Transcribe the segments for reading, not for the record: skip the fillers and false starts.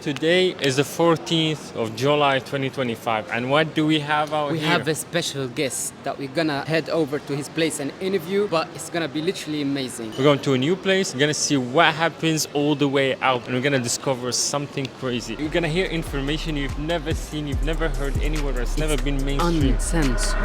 Today is the 14th of July 2025, and what do we have out We here? have a special guest that we're gonna head over to his place and interview, but it's gonna be literally amazing. We're going to a new place, we're gonna see what happens all the way out, and we're gonna discover something crazy. You're gonna hear information you've never seen, you've never heard anywhere else, never been mainstream. Uncensored.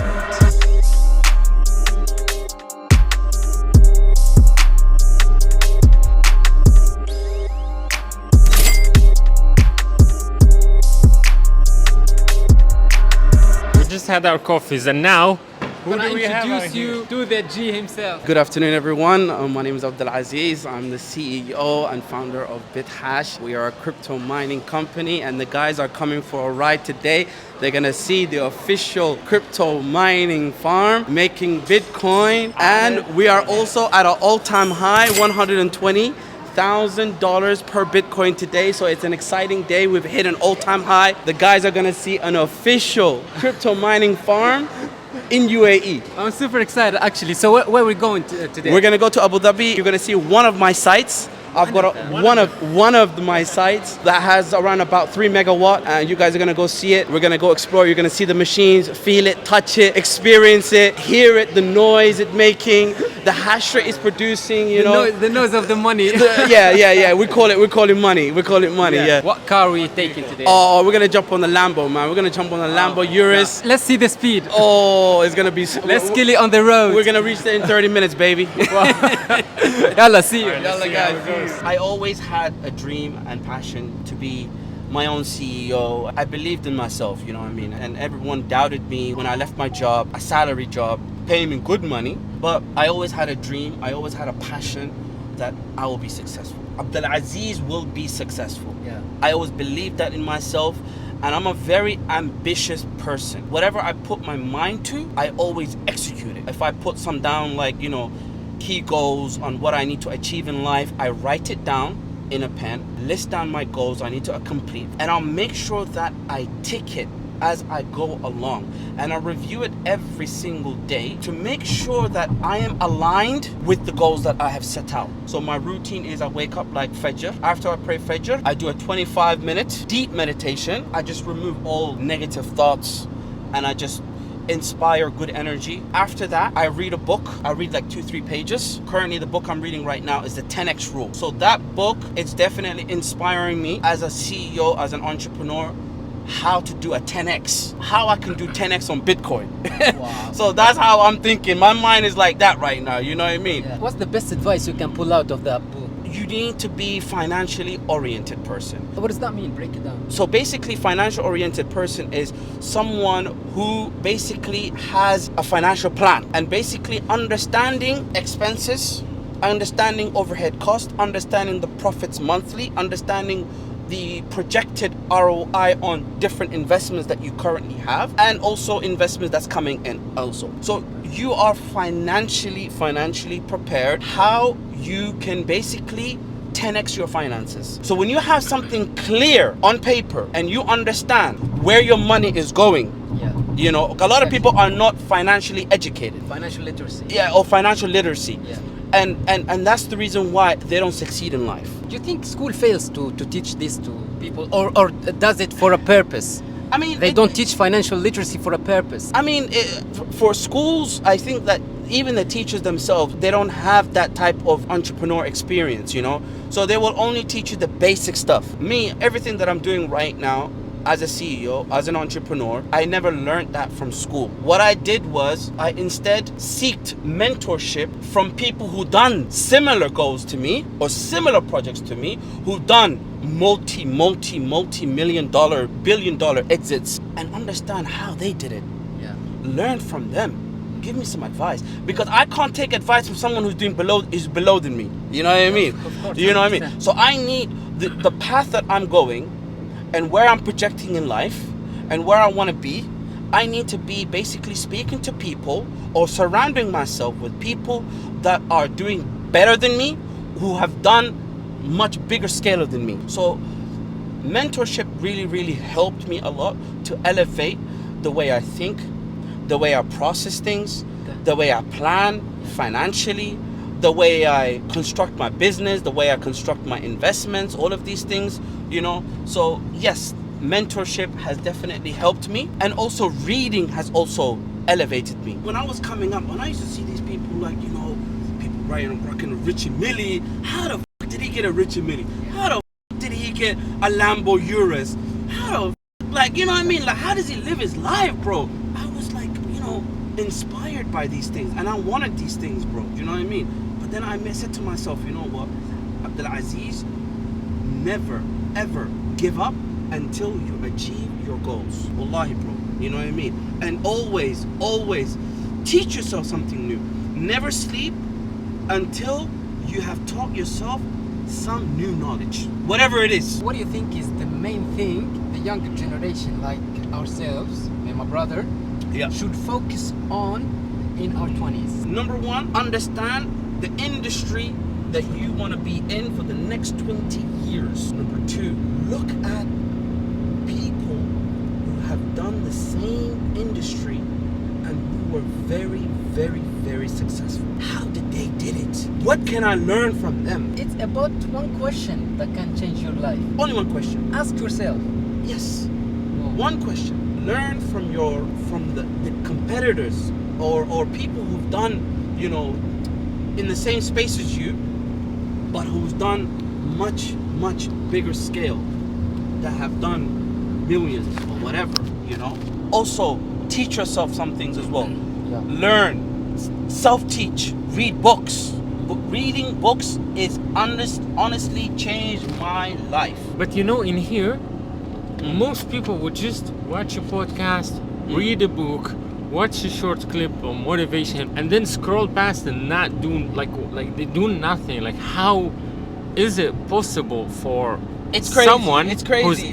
Just had our coffees, and now who I'm gonna do we have out introduce here? you to the G himself. Good afternoon, everyone. My name is Abdulaziz. I'm the CEO and founder of BitHash. We are a crypto mining company, and the guys are coming for a ride today. They're gonna see the official crypto mining farm making Bitcoin, and we are also at an all-time high, $120,000 per Bitcoin today. So it's an exciting day. We've hit an all-time high. The guys are gonna see an official crypto mining farm in UAE. I'm super excited actually. So where are we going today? We're gonna go to Abu Dhabi. You're gonna see one of my sites. I've got one of my sites that has around about 3 megawatt, and you guys are gonna go see it. We're gonna go explore. You're gonna see the machines, feel it, touch it, experience it, hear it, the noise it's making, the hash rate it's producing. You know, the noise of the money. yeah. We call it money. We call it money. Yeah. What car are we taking today? Oh, we're gonna jump on the Lambo, man. We're gonna jump on the Lambo Urus. Let's see the speed. Oh, it's gonna be. Let's kill it on the road. We're gonna reach there in 30 minutes, baby. Yalla, see you. Yalla, guys. I always had a dream and passion to be my own CEO. I believed in myself, you know what I mean? And everyone doubted me when I left my job, a salary job, paying me good money. But I always had a dream, I always had a passion that I will be successful. Abdulaziz will be successful. Yeah. I always believed that in myself, and I'm a very ambitious person. Whatever I put my mind to, I always execute it. If I put some down, like, you know, key goals on what I need to achieve in life, I write it down in a pen, list down my goals I need to complete, and I'll make sure that I tick it as I go along, and I review it every single day to make sure that I am aligned with the goals that I have set out. So my routine is I wake up like Fajr. After I pray Fajr, I do a 25-minute deep meditation. I just remove all negative thoughts and I just inspire good energy. After that, I read a book. I read like 2-3 pages. Currently, the book I'm reading right now is the 10x rule. So that book, it's definitely inspiring me as a CEO, as an entrepreneur, how to do a 10x, how I can do 10x on Bitcoin. Wow. So that's how I'm thinking. My mind is like that right now, you know what I mean? Yeah. What's the best advice you can pull out of that book? You need to be financially oriented person. What does that mean? Break it down. So basically, financial oriented person is someone who basically has a financial plan and basically understanding expenses, understanding overhead cost, understanding the profits monthly, understanding the projected ROI on different investments that you currently have, and also investments that's coming in also. So you are financially prepared how you can basically 10x your finances. So when you have something clear on paper and you understand where your money is going, Yeah. you know, a lot of people are not financially educated. Financial literacy. Yeah, or financial literacy. Yeah. And that's the reason why they don't succeed in life. Do you think school fails to teach this to people, or does it for a purpose? I mean, They don't teach financial literacy for a purpose. I mean, for schools, I think that even the teachers themselves, they don't have that type of entrepreneur experience, you know? So they will only teach you the basic stuff. Me, everything that I'm doing right now as a CEO, as an entrepreneur, I never learned that from school. What I did was I instead sought mentorship from people who done similar goals to me or similar projects to me, who done multi-million dollar, billion-dollar exits, and understand how they did it. Yeah. Learn from them. Give me some advice, because I can't take advice from someone who's doing below than me. You know what I mean? Of course, you know I what I mean? understand. So I need the path that I'm going and where I'm projecting in life and where I want to be. I need to be basically speaking to people or surrounding myself with people that are doing better than me, who have done much bigger scale than me. So mentorship really helped me a lot to elevate the way I think, the way I process things, the way I plan financially, the way I construct my business, the way I construct my investments, all of these things, you know. So yes, mentorship has definitely helped me, and also reading has also elevated me. When I was coming up, when I used to see these people, like, you know, people rocking a Richie Millie, how the fuck did he get a Richie Millie? How the fuck did he get a Lambo Urus? How the fuck, like, you know what I mean? Like, how does he live his life, bro? I was like, you know, inspired by these things, and I wanted these things, bro. You know what I mean? But then I said to myself, you know what, Abdulaziz, never ever give up until you achieve your goals. Wallahi, bro. You know what I mean? And always teach yourself something new. Never sleep until you have taught yourself some new knowledge, whatever it is. What do you think is the main thing the younger generation, like ourselves, me and my brother, should focus on in our 20s? Number one, understand the industry that you want to be in for the next 20 years. Number two, look at people who have done the same industry and who were very successful. How did they did it? What can I learn from them? It's about one question that can change your life. Only one question. Ask yourself. Yes. One question. Learn from the competitors or people who've done, you know, in the same space as you, but who's done much bigger scale, that have done millions or whatever, you know. Also, teach yourself some things as well. Yeah. Learn, self-teach, read books. Reading books is honestly changed my life. But you know, in here, most people would just watch a podcast, read a book, watch a short clip of motivation, and then scroll past and not do like they do nothing. Like, how is it possible for someone who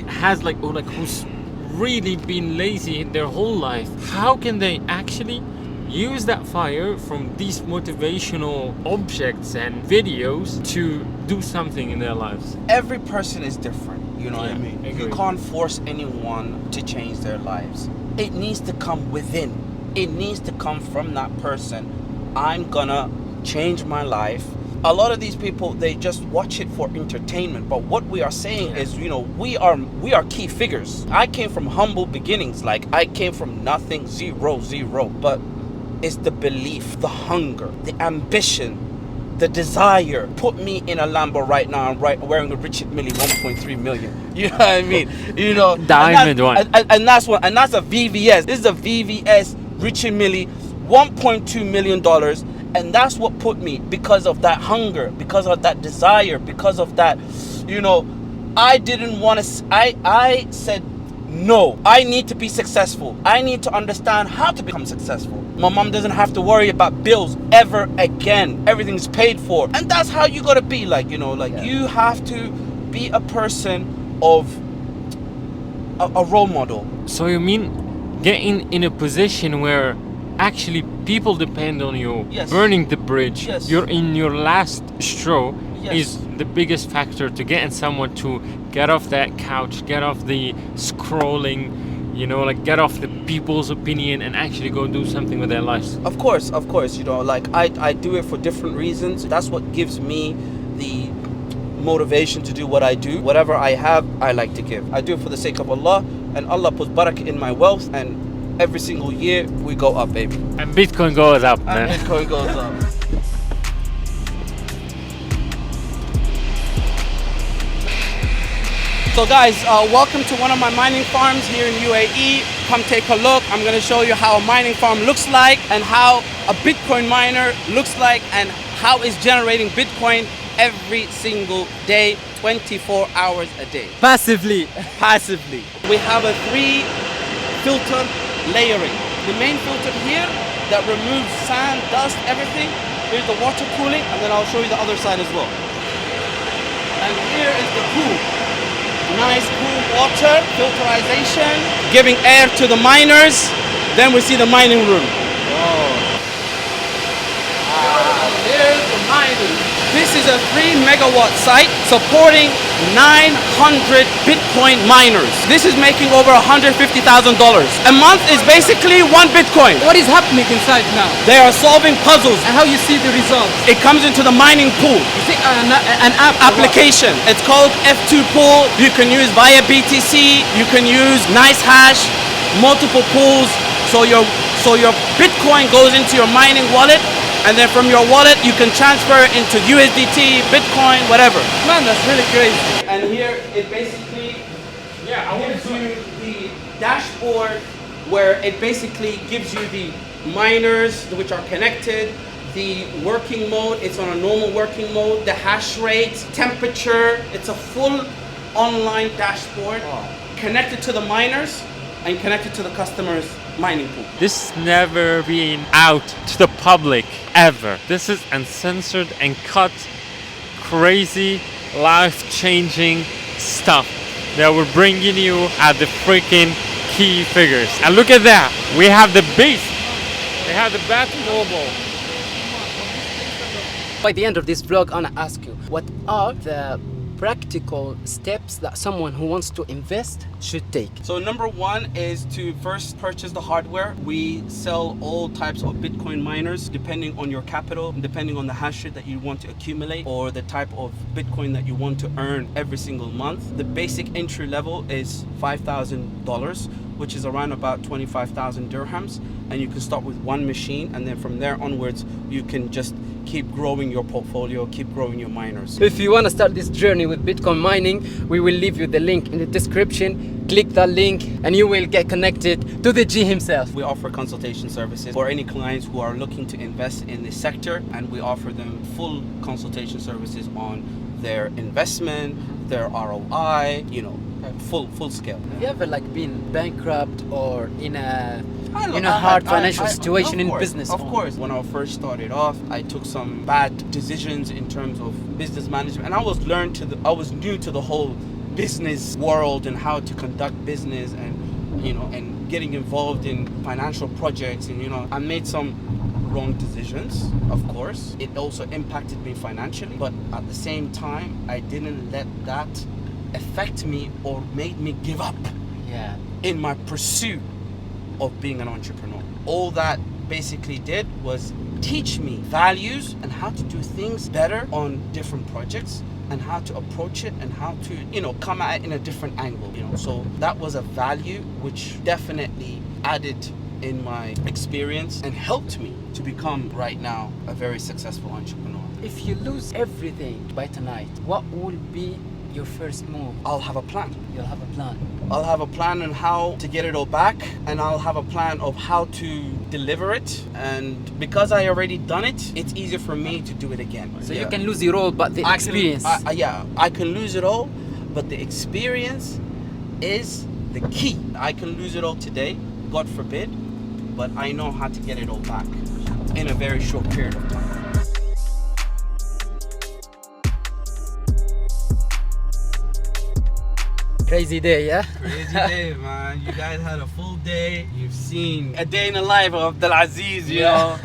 has who's really been lazy their whole life? How can they actually use that fire from these motivational objects and videos to do something in their lives? Every person is different, you know what I mean? Agree. You can't force anyone to change their lives. It needs to come within. It needs to come from that person. I'm gonna change my life. A lot of these people, they just watch it for entertainment, but what we are saying is, you know, we are key figures. I came from humble beginnings. Like, I came from nothing, zero, but it's the belief, the hunger, the ambition, the desire put me in a Lambo right now. I'm wearing a Richard Millie 1.3 million. You know what I mean? You know, Diamond one. And that's a VVS. This is a VVS Richard Millie, $1.2 million. And that's what put me, because of that hunger, because of that desire, because of that, you know, I didn't want to, I said, no, I need to be successful. I need to understand how to become successful. My mom doesn't have to worry about bills ever again. Everything's paid for. And that's how you gotta be, like, you know, like, you have to be a person of a role model. So you mean getting in a position where actually people depend on you, burning the bridge, you're in your last straw, is the biggest factor to getting someone to get off that couch, get off the scrolling, you know, like get off the people's opinion and actually go do something with their lives. Of course, you know, like I do it for different reasons. That's what gives me the motivation to do what I do. Whatever I have, I like to give. I do it for the sake of Allah, and Allah puts barakah in my wealth, and every single year we go up, baby. And Bitcoin goes up, man. And Bitcoin goes up. So guys, welcome to one of my mining farms here in UAE. Come take a look. I'm gonna show you how a mining farm looks like, and how a Bitcoin miner looks like, and how it's generating Bitcoin every single day, 24 hours a day. Passively. We have a 3 filter layering. The main filter here that removes sand, dust, everything. Here's the water cooling, and then I'll show you the other side as well. And here is the pool. Nice cool water, filterization, giving air to the miners. Then we see the mining room. Here's the mining. This is a 3 megawatt site, supporting 900 Bitcoin miners. This is making over $150,000. A month is basically one Bitcoin. What is happening inside now? They are solving puzzles. And how you see the results? It comes into the mining pool. Is it an app? Application. It's called F2 Pool. You can use via BTC. You can use NiceHash, multiple pools. So your Bitcoin goes into your mining wallet, and then from your wallet you can transfer it into USDT, Bitcoin, whatever. Man, that's really crazy. And here it basically gives you the dashboard where it basically gives you the miners which are connected, the working mode, it's on a normal working mode, the hash rate, temperature. It's a full online dashboard connected to the miners and connected to the customer's mining pool. This has never been out to the public ever. This is uncensored and cut, crazy, life-changing stuff that we're bringing you at the freaking key figures. And look at that, we have the base, we have the Bat Mobile. By the end of this vlog, I want to ask you, what are the practical steps that someone who wants to invest should take? So number one is to first purchase the hardware. We sell all types of Bitcoin miners depending on your capital, depending on the hash rate that you want to accumulate or the type of Bitcoin that you want to earn every single month. The basic entry level is $5,000, which is around about 25,000 dirhams, and you can start with one machine, and then from there onwards you can just keep growing your portfolio, keep growing your miners. If you want to start this journey with Bitcoin mining, we will leave you the link in the description. Click that link and you will get connected to the G himself. We offer consultation services for any clients who are looking to invest in this sector, and we offer them full consultation services on their investment, their ROI, you know, full scale. Have you ever been bankrupt or in a hard financial situation in business? Of course. When I first started off, I took some bad decisions in terms of business management, and I was new to the whole business world and how to conduct business, and getting involved in financial projects, and I made some wrong decisions. Of course, it also impacted me financially, but at the same time, I didn't let that affect me or made me give up in my pursuit of being an entrepreneur. All that basically did was teach me values and how to do things better on different projects, and how to approach it, and how to come at it in a different angle. So that was a value which definitely added in my experience and helped me to become right now a very successful entrepreneur. If you lose everything by tonight, what will be your first move? I'll have a plan. You'll have a plan. I'll have a plan on how to get it all back, and I'll have a plan of how to deliver it. And because I already done it, it's easier for me to do it again. So you can lose it all, but the experience. I can lose it all, but the experience is the key. I can lose it all today, God forbid, but I know how to get it all back in a very short period of time. Crazy day, yeah? Crazy day, man. You guys had a full day. You've seen a day in the life of Abdelaziz, you know.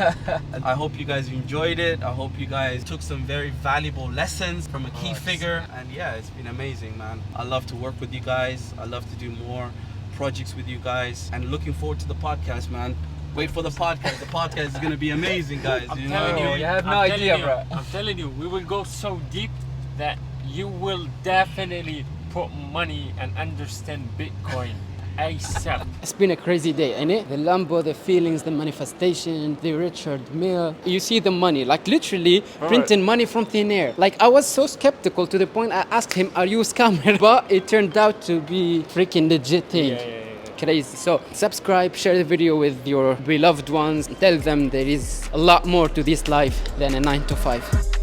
I hope you guys enjoyed it. I hope you guys took some very valuable lessons from a key figure. And yeah, it's been amazing, man. I love to work with you guys. I love to do more projects with you guys. And looking forward to the podcast, man. Wait for the podcast. The podcast is going to be amazing, guys. I'm telling you, you have no idea, bro. I'm telling you, we will go so deep that you will definitely put money and understand Bitcoin ASAP. It's been a crazy day, ain't it? The Lambo, the feelings, the manifestation, the Richard Mille. You see the money, literally printing money from thin air. I was so skeptical to the point I asked him, are you a scammer? But it turned out to be freaking legit thing. Yeah. Crazy. So subscribe, share the video with your beloved ones, tell them there is a lot more to this life than a 9 to 5.